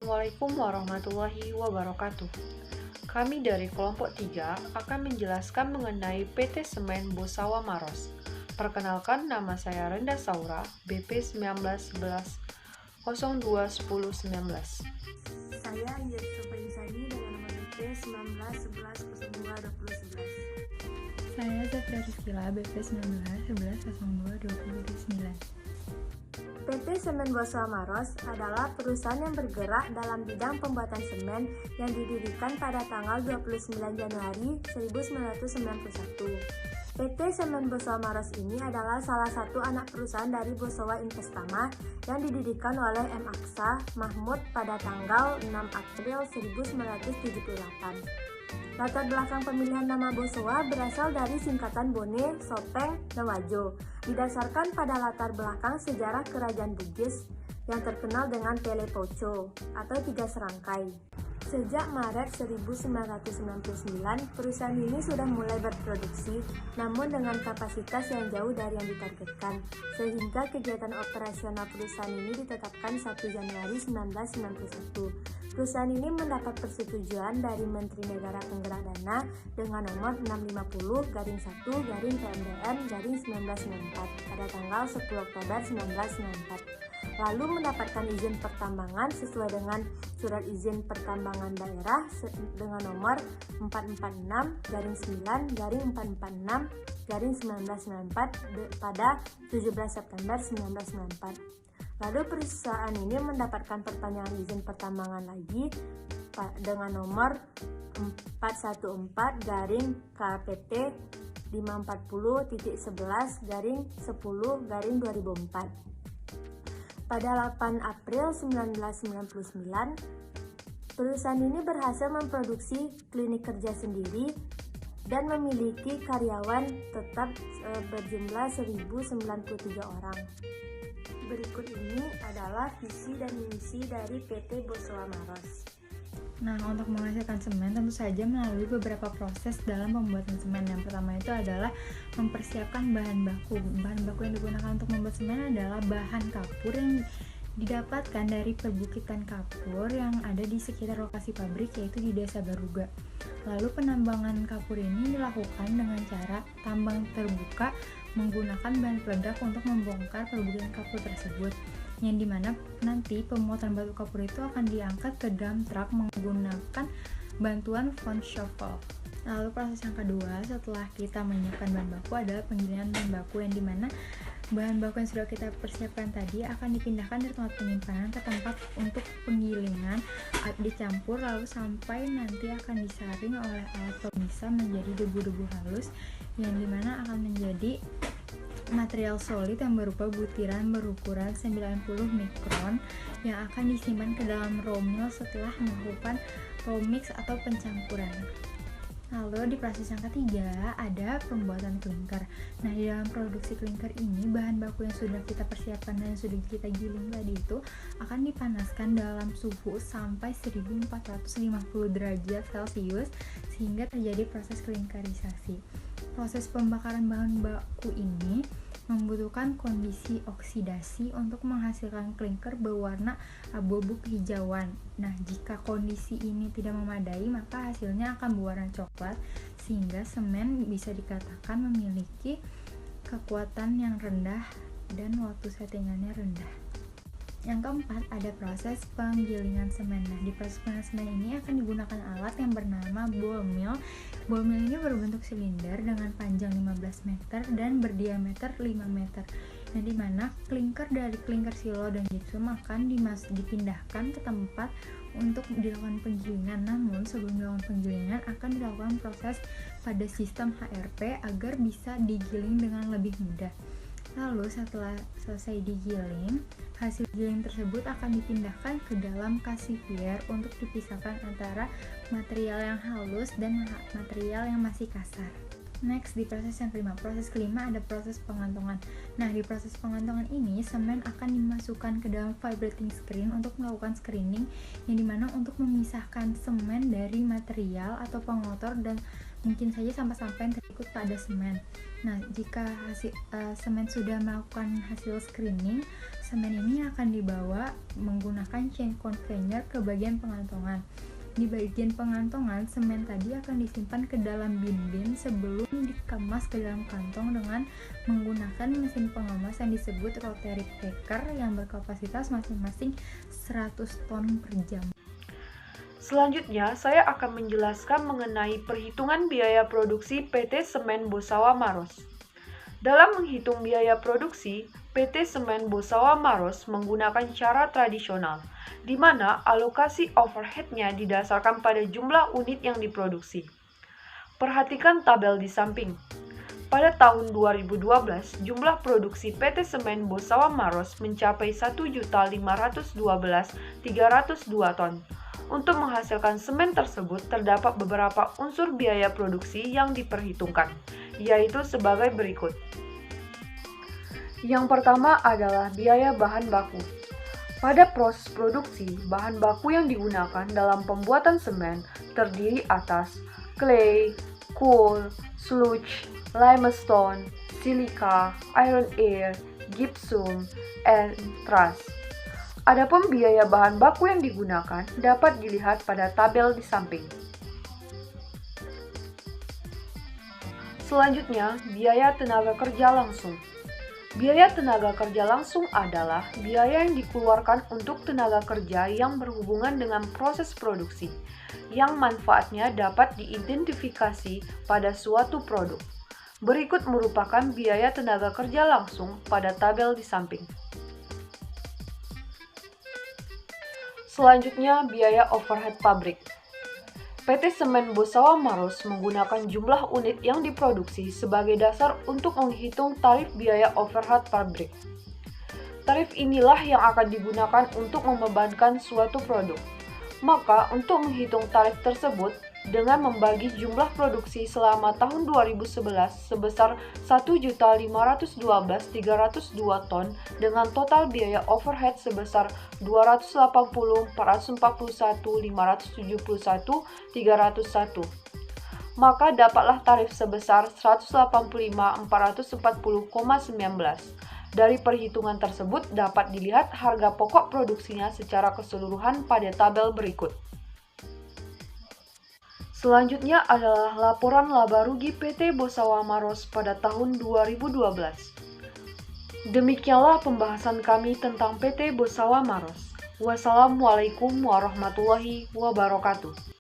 Assalamualaikum warahmatullahi wabarakatuh. Kami dari kelompok 3 akan menjelaskan mengenai PT Semen Bosawa Maros. Perkenalkan, nama saya Renda Saura, BP 1911 021019. Saya Anjir Sofaisani dengan nomor BP 1911 02 2011. Saya Zafra Rizkila, BP 1911 02 2009. PT Semen Bosawa Maros adalah perusahaan yang bergerak dalam bidang pembuatan semen yang didirikan pada tanggal 29 Januari 1991. PT Semen Bosawa Maros ini adalah salah satu anak perusahaan dari Bosawa Investama yang didirikan oleh M. Aksa Mahmud pada tanggal 6 April 1978. Latar belakang pemilihan nama Bosawa berasal dari singkatan Bone, Sopeng, dan Wajo, didasarkan pada latar belakang sejarah kerajaan Bugis yang terkenal dengan Pele Poco atau 3 serangkai. Sejak Maret 1999, perusahaan ini sudah mulai berproduksi, namun dengan kapasitas yang jauh dari yang ditargetkan, sehingga kegiatan operasional perusahaan ini ditetapkan 1 Januari 1991. Perusahaan ini mendapat persetujuan dari Menteri Negara Penggerak Dana dengan nomor 650-PMDN-1994 pada tanggal 10 Oktober 1994. Lalu mendapatkan izin pertambangan sesuai dengan Surat Izin Pertambangan Daerah dengan nomor 446-9-446-1994 pada 17 September 1994. Lalu perusahaan ini mendapatkan perpanjangan izin pertambangan lagi dengan nomor 414-KPT 540.11-10-2004. Pada 8 April 1999, perusahaan ini berhasil memproduksi klinik kerja sendiri dan memiliki karyawan tetap berjumlah 1.093 orang. Berikut ini adalah visi dan misi dari PT Bosawa Maros. Nah, untuk menghasilkan semen tentu saja melalui beberapa proses dalam pembuatan semen. Yang pertama itu adalah mempersiapkan bahan baku. Bahan baku yang digunakan untuk membuat semen adalah bahan kapur yang didapatkan dari perbukitan kapur yang ada di sekitar lokasi pabrik, yaitu di Desa Baruga. Lalu penambangan kapur ini dilakukan dengan cara tambang terbuka menggunakan bahan peledak untuk membongkar perbukitan kapur tersebut, yang dimana nanti pemuatan batu kapur itu akan diangkat ke dump truck menggunakan bantuan front shovel. Lalu proses yang kedua setelah kita menyiapkan bahan baku adalah penggilingan bahan baku, yang dimana bahan baku yang sudah kita persiapkan tadi akan dipindahkan dari tempat penyimpanan ke tempat untuk penggilingan, dicampur lalu sampai nanti akan disaring oleh alat pemisah menjadi debu-debu halus, yang dimana akan menjadi material solid yang berupa butiran berukuran 90 mikron yang akan disimpan ke dalam raw mill setelah melakukan raw mix atau pencampuran. Lalu di proses yang ketiga ada pembuatan klinker. Nah, di dalam produksi klinker ini bahan baku yang sudah kita persiapkan dan sudah kita giling tadi itu akan dipanaskan dalam suhu sampai 1450 derajat Celcius sehingga terjadi proses klinkerisasi. Proses pembakaran bahan baku ini membutuhkan kondisi oksidasi untuk menghasilkan klinker berwarna abu-abu kehijauan. Nah, jika kondisi ini tidak memadai, maka hasilnya akan berwarna coklat sehingga semen bisa dikatakan memiliki kekuatan yang rendah dan waktu settingannya rendah. Yang keempat ada proses penggilingan semen. Nah, di proses penggilingan semen ini akan digunakan alat yang bernama ball mill. Ball mill ini berbentuk silinder dengan panjang 15 meter dan berdiameter 5 meter. Yang dimana klinker dari klinker silo dan gypsum akan dipindahkan ke tempat untuk dilakukan penggilingan. Namun sebelum dilakukan penggilingan akan dilakukan proses pada sistem HRP agar bisa digiling dengan lebih mudah. Lalu setelah selesai digiling, hasil giling tersebut akan dipindahkan ke dalam kasivier untuk dipisahkan antara material yang halus dan material yang masih kasar. Next, di proses yang kelima. Proses kelima ada proses pengantongan. Nah, di proses pengantongan ini semen akan dimasukkan ke dalam vibrating screen untuk melakukan screening, yang dimana untuk memisahkan semen dari material atau pengotor dan mungkin saja sampah-sampah yang berikut pada semen. Nah, jika semen sudah melakukan hasil screening, semen ini akan dibawa menggunakan chain conveyor ke bagian pengantongan. Di bagian pengantongan, semen tadi akan disimpan ke dalam bin-bin sebelum dikemas ke dalam kantong dengan menggunakan mesin pengemas yang disebut rotary packer yang berkapasitas masing-masing 100 ton per jam. Selanjutnya, saya akan menjelaskan mengenai perhitungan biaya produksi PT Semen Bosawa Maros. Dalam menghitung biaya produksi, PT Semen Bosawa Maros menggunakan cara tradisional, di mana alokasi overhead-nya didasarkan pada jumlah unit yang diproduksi. Perhatikan tabel di samping. Pada tahun 2012, jumlah produksi PT Semen Bosawa Maros mencapai 1.512.302 ton. Untuk menghasilkan semen tersebut, terdapat beberapa unsur biaya produksi yang diperhitungkan, yaitu sebagai berikut. Yang pertama adalah biaya bahan baku. Pada proses produksi, bahan baku yang digunakan dalam pembuatan semen terdiri atas clay, coal, sludge, limestone, silika, iron ore, gypsum, and truss. Adapun biaya bahan baku yang digunakan dapat dilihat pada tabel di samping. Selanjutnya, biaya tenaga kerja langsung. Biaya tenaga kerja langsung adalah biaya yang dikeluarkan untuk tenaga kerja yang berhubungan dengan proses produksi, yang manfaatnya dapat diidentifikasi pada suatu produk. Berikut merupakan biaya tenaga kerja langsung pada tabel di samping. Selanjutnya, biaya overhead pabrik. PT Semen Bosawa Maros menggunakan jumlah unit yang diproduksi sebagai dasar untuk menghitung tarif biaya overhead pabrik. Tarif inilah yang akan digunakan untuk membebankan suatu produk. Maka, untuk menghitung tarif tersebut, dengan membagi jumlah produksi selama tahun 2011 sebesar 1.512.302 ton dengan total biaya overhead sebesar 280.441.571.301, maka dapatlah tarif sebesar 185.440,19. Dari perhitungan tersebut dapat dilihat harga pokok produksinya secara keseluruhan pada tabel berikut. Selanjutnya adalah laporan laba rugi PT Bosawa Maros pada tahun 2012. Demikianlah pembahasan kami tentang PT Bosawa Maros. Wassalamualaikum warahmatullahi wabarakatuh.